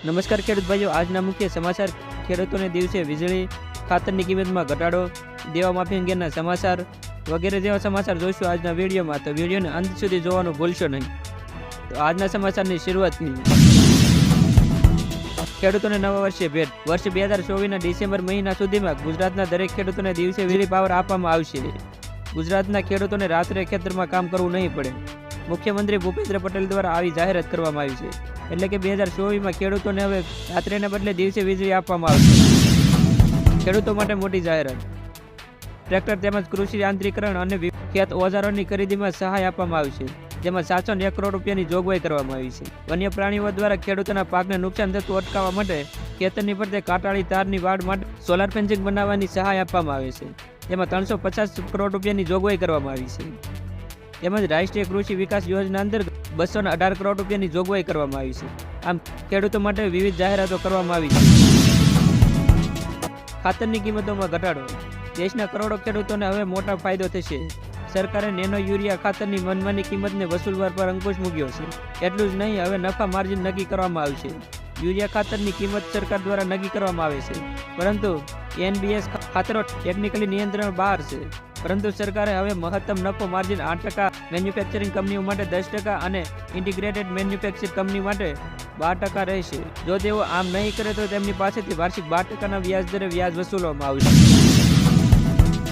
નમસ્કાર ખેડૂત ભાઈઓ, આજના મુખ્ય સમાચાર. ખેડૂતોને દિવસે વીજળી ખાતરની કિંમતમાં ઘટાડો, દેવા માફી અંગેના સમાચાર વગેરે જેવા સમાચાર જોઈશું આજના વિડીયોમાં. તો વિડીયોને અંત સુધી જોવાનું ભૂલશો નહીં. તો આજના સમાચારની શરૂઆત કરીએ. ખેડૂતોને નવા વર્ષે ભેટ. વર્ષ 2024ના ડિસેમ્બર મહિના સુધીમાં ગુજરાતના દરેક ખેડૂતોને દિવસે વીજળી પાવર આપવામાં આવશે. ગુજરાતના ખેડૂતોને રાત્રે ખેતરમાં કામ કરવું નહીં પડે. મુખ્યમંત્રી ભૂપેન્દ્ર પટેલ દ્વારા આવી જાહેરાત કરવામાં આવી છે. એટલે કે 2024માં ખેડૂતોને હવે રાત્રેને બદલે દિવસે વીજળી આપવામાં આવશે. ખેડૂતો માટે મોટી જાહેરાત. ટ્રેક્ટર તેમજ કૃષિ યાંત્રીકરણ અને ખેત ઓજારોની ખરીદીમાં સહાય આપવામાં આવશે, જેમાં 701 કરોડ રૂપિયાની જોગવાઈ કરવામાં આવી છે. વન્ય પ્રાણીઓ દ્વારા ખેડૂતોના પાકને નુકસાન થતું અટકાવવા માટે ખેતરની ફરતે કાંટાળી તારની વાડ માટે સોલાર ફેન્સિંગ બનાવવાની સહાય આપવામાં આવે છે, જેમાં 350 કરોડ રૂપિયાની જોગવાઈ કરવામાં આવી છે. તેમજ રાષ્ટ્રીય કૃષિ વિકાસ યોજના અંતર્ગત 218 કરોડ રૂપિયાની જોગવાઈ કરવામાં આવી છે. આમ ખેડૂતો માટે વિવિધ જાહેરાતો કરવામાં આવી છે. ખાતરની કિંમતોમાં ઘટાડો. દેશના કરોડો ખેડૂતોને હવે મોટો ફાયદો થશે. સરકારે નેનો યુરિયા ખાતરની મનમાની કિંમતને વસૂલવા પર અંકુશ મૂક્યો છે. એટલું જ નહીં, હવે નફા માર્જિન નક્કી કરવામાં આવશે. યુરિયા ખાતરની કિંમત સરકાર દ્વારા નક્કી કરવામાં આવે છે, પરંતુ NBS ખાતરો ટેકનિકલી નિયંત્રણ બહાર છે. પરંતુ સરકારે હવે મહત્તમ નફો માર્જિન 8%, મેન્યુફેક્ચરિંગ કંપનીઓ માટે 10% અને ઇન્ટિગ્રેટેડ મેન્યુફેક્ચરિંગ કંપની માટે 12% રહેશે. જો તેઓ આમ નહીં કરે તો તેમની પાસેથી વાર્ષિક 12%ના વ્યાજ દરે વ્યાજ વસૂલવામાં આવશે.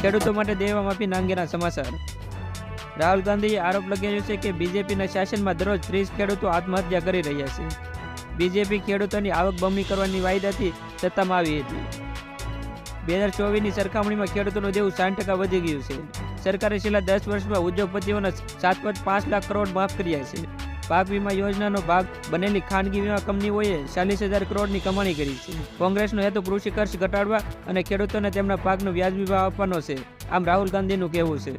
ખેડૂતો માટે દેવા માફી અંગેના સમાચાર. રાહુલ ગાંધીએ આરોપ લગાવ્યો છે કે બીજેપીના શાસનમાં દરરોજ 30 ખેડૂતો આત્મહત્યા કરી રહ્યા છે. બીજેપી ખેડૂતોની આવક બમણી કરવાની વાયદાથી સત્તામાં આવી હતી. 2024ની સરખામણીમાં ખેડૂતોનું દેવું 60% વધી ગયું છે. સરકારે છેલ્લા 10 વર્ષમાં ઉદ્યોગપતિઓના 7.5 લાખ કરોડ માફ કર્યા છે. પાક વીમા યોજનાનો ભાગ બનેલી ખાનગી વીમા કંપનીઓએ 40,000 કરોડની કમાણી કરી છે. કોંગ્રેસનો હેતુ કૃષિ ખર્ચ ઘટાડવા અને ખેડૂતોને તેમના પાકનો વ્યાજબી ભાવ આપવાનો છે, આમ રાહુલ ગાંધીનું કહેવું છે.